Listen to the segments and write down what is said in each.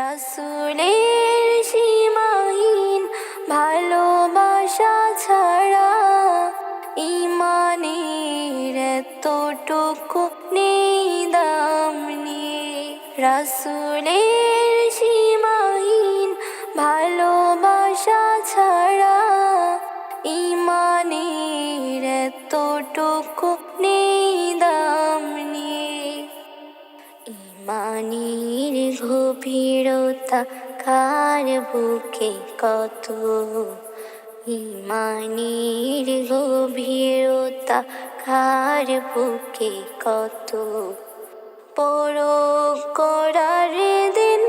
রাসূলের সীমাহীন ভালোবাসা ছাড়া ঈমানের এতটুকু নেই দাম নেই। রাসূলের সীমাহীন ভালোবাসা ছাড়া ঈমানের এতটুকু নেই দাম নেই। ঈমানের গভীরতা কার বুকে কত, ঈমানের গভীরতা কার বুকে কত। পরখ করার দিন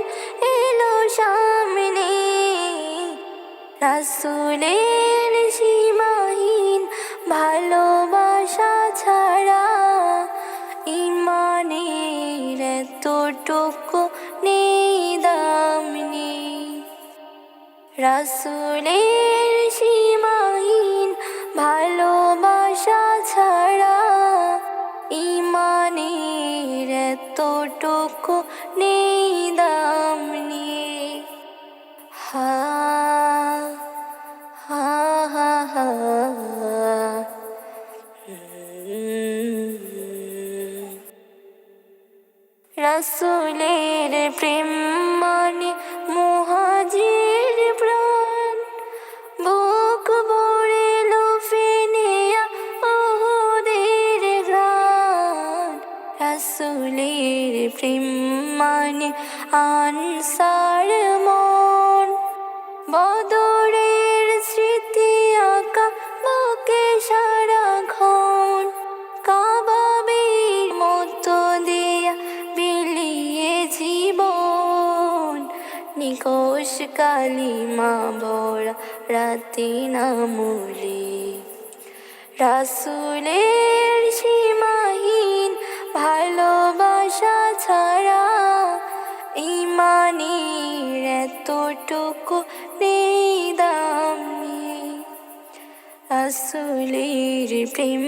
এলো সামনে, রাসূলের সীমাহীন ভালোবাসা ছাড়া ঈমানের এতটুকু নেই দাম নেই। রাসূলের সীমাহীন ভালোবাসা ছাড়া ঈমানের এতটুকু নেই দাম নেই। হা হা হা হা রাসূলের প্রেম মানে মুহাজির প্রাণ, বুক ভরে ফেনিয়া উহুদের ঘ্রাণ। রাসূলের প্রেম মানে আনসার মন, বদরের স্মৃতি আঁকা বুকে সারাক্ষণ। কাবাবের মতো দিয়া বিলিয়ে জীবন, নিকশ কালিমা ভরা রাতে নামলি। রাসূলের সীমাহীন ভালোবাসা ছাড়া ঈমানের এতটুকু নেই দাম নেই। রাসূলের প্রেম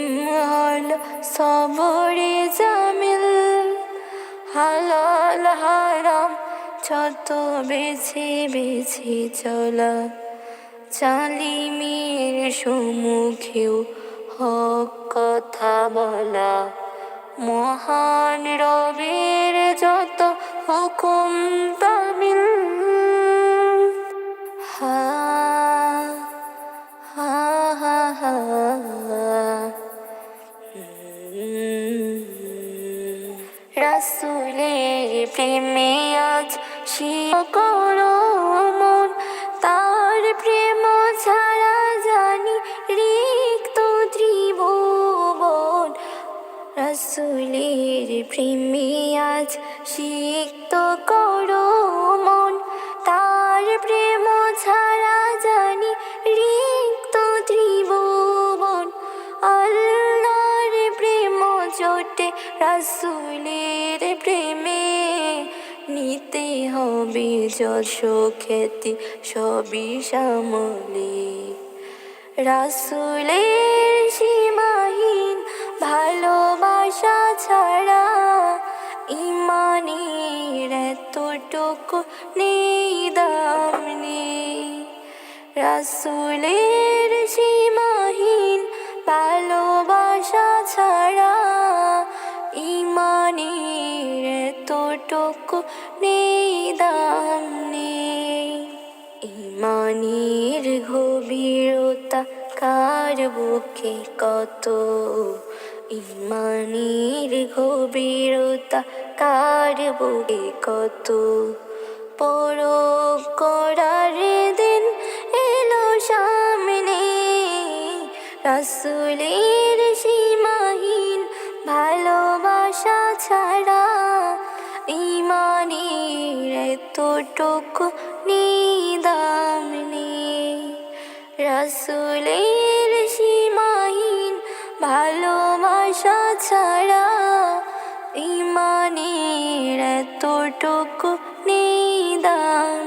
হলো সবরে জামিল, হালাল হারাম যত বেছে বেছে চলা। জালিমের সম্মুখেও হক কথা বলা, মহান রবের যত হুকুম তামিল। হা হা হা হা রাসূলের প্রেমে আজ শির করো মন, তার প্রেম ছাড়া জানি রিক্ত ত্রিভুবন। রাসূলের প্রেমে আজ সিক্ত করো মন, তার প্রেম ছাড়া জানি রিক্ত ত্রিভুবন। আল্লাহর প্রেম জোটে রাসূলের প্রেমে, নিতে হবে যশ খ্যাতি সবই সামলে। রাসূলের সীমাহীন ভালোবাসা ছাড়া ঈমানের এতটুকু নেই দাম নেই। রাসূলের সীমাহীন ভালোবাসা ছাড়া ঈমানের এতটুকু নেই দাম নেই। ঈমানের গভীরতা কার বুকে কত, ঈমানের গভীরতা কার বুকে কত। পরখ করার দিন এলো সামনে, রাসূলের সীমাহীন ভালোবাসা ছাড়া ঈমানের এতটুকু নেই দাম নেই। রাসূলের সীমাহীন ভালোবাসা ছাড়া ঈমানের এতটুকু নেই দাম